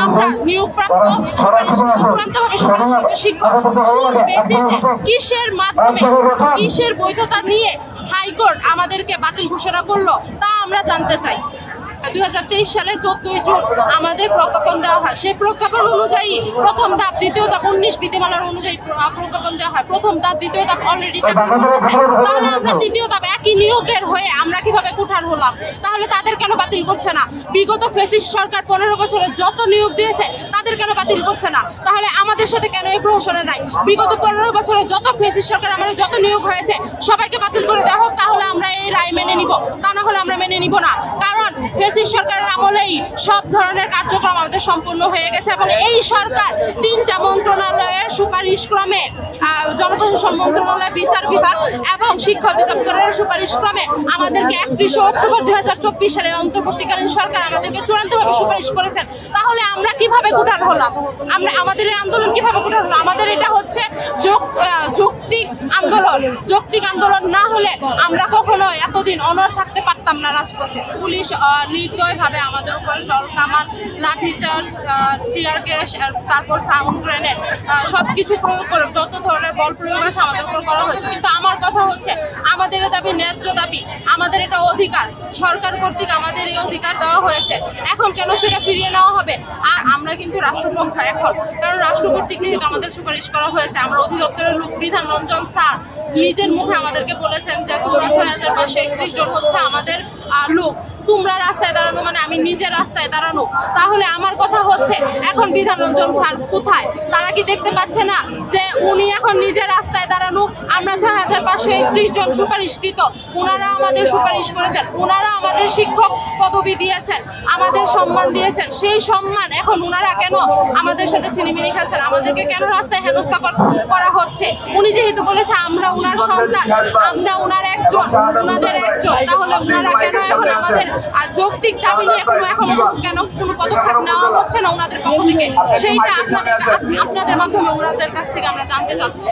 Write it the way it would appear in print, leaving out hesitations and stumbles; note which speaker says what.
Speaker 1: আমরা নিয়োগপ্রাপ্ত সুপারিশকৃত চূড়ান্তভাবে সুপারিশকৃত শিক্ষক কোন বেসিসে কিসের বৈধতা নিয়ে হাইকোর্ট আমাদেরকে বাতিল ঘোষণা করলো তা আমরা জানতে চাই। 2023 সালের 14 জুন আমাদের প্রজ্ঞাপন দেওয়া হয়। সেই প্রজ্ঞাপন অনুযায়ী প্রথম ধাপ, দ্বিতীয় ধাপ 19 বিধিমালার অনুযায়ী প্রজ্ঞাপন দেওয়া হয়। প্রথম ধাপ, দ্বিতীয় ধাপ অলরেডি চাকরি করতেছে। তাহলে আমরা তৃতীয় ধাপ একই নিয়োগের হয়ে আমরা কিভাবে কুঠার হলাম? তাহলে তাদের কেন বাতিল করছে না? বিগত ফ্যাসিস্ট সরকার 15 বছরে যত নিয়োগ দিয়েছে তাদের কেন বাতিল করছে না? তাহলে আমাদের সাথে কেন এই প্রহসনের নাই? বিগত 15 বছরে যত ফ্যাসিস্ট সরকার আমাদের যত নিয়োগ হয়েছে সবাইকে বাতিল করে দেওয়া হোক, তাহলে আমরা এই রায় মেনে নিব। তা না হলে আমরা মেনে নিব না। কারণ ফ্যাসিস্ট সরকারের আমলেই সব ধরনের কার্যক্রম আমাদের সম্পূর্ণ হয়ে গেছে এবং এই সরকার 3টা মন্ত্রণালয়ের সুপারিশ ক্রমে, জনপ্রশাসন মন্ত্রণালয়, বিচার বিভাগ এবং শিক্ষা অধিদপ্তরের সুপারিশ ক্রমে আমাদেরকে 31 অক্টোবর 2024 সালে অন্তর্বর্তীকালীন সরকার আমাদেরকে চূড়ান্তভাবে সুপারিশ করেছেন। তাহলে আমরা কিভাবে কুঠার হলাম? আমাদের এই আন্দোলন কিভাবে কুঠার হলো? আমাদের এটা হচ্ছে যৌক্তিক আন্দোলন। যৌক্তিক আন্দোলন না হলে আমরা কখনো এতদিন অনড় থাকতে পারতাম না রাজপথে। পুলিশ নির্দয়ভাবে আমাদের উপরে জল কামান, লাঠিচার্জ, টিয়ার গ্যাস, তারপর সাউন্ড গ্রেনেড সবকিছু প্রয়োগ করে যত ধরনের বল প্রয়োগ আছে আমাদের উপর করা হয়েছে। কিন্তু আমার কথা হচ্ছে আমাদের দাবি ন্যায্য দাবি, আমাদের এটা অধিকার, সরকার কর্তৃক আমাদের এই অধিকার দেওয়া হয়েছে। এখন কেন সেটা ফিরিয়ে নেওয়া হবে? আর আমরা কিন্তু রাষ্ট্রপক্ষ এখন, কারণ রাষ্ট্র কর্তৃক যেহেতু আমাদের সুপারিশ করা হয়েছে। আমরা অধিদপ্তরের লোক বিধান রঞ্জন স্যার নিজের মুখে আমাদেরকে বলেছেন যে তোমরা 6531 জন হচ্ছে আমাদের লোক, তোমরা রাস্তায় দাঁড়ানো মানে আমি নিজের রাস্তায় দাঁড়ানো। তাহলে আমার কথা হচ্ছে এখন বিধান রঞ্জন স্যার কোথায়? তারা কি দেখতে পাচ্ছে না যে উনি এখন নিজের রাস্তায় দাঁড়ানো? আমরা 6531 জন সুপারিশকৃত, ওনারা আমাদের সুপারিশ করেছেন, ওনারা আমাদের শিক্ষক পদবি দিয়েছেন, আমাদের সম্মান দিয়েছেন। সেই সম্মান এখন ওনারা কেন আমাদের সাথে ছিনিমিনি খেলছেন? আমাদেরকে কেন রাস্তায় হেনস্থা করা হচ্ছে? উনি যেহেতু বলেছে আমরা ওনার সন্তান, আমরা ওনার একজন, ওনাদের একজন, তাহলে ওনারা কেন এখন আমাদের যৌক্তিক দাবি নিয়ে কেন কোনো পদক্ষেপ নেওয়া হচ্ছে না ওনাদের পক্ষ থেকে? সেইটা আপনাদের মাধ্যমে ওনাদের কাছ থেকে আমরা জানতে চাচ্ছি।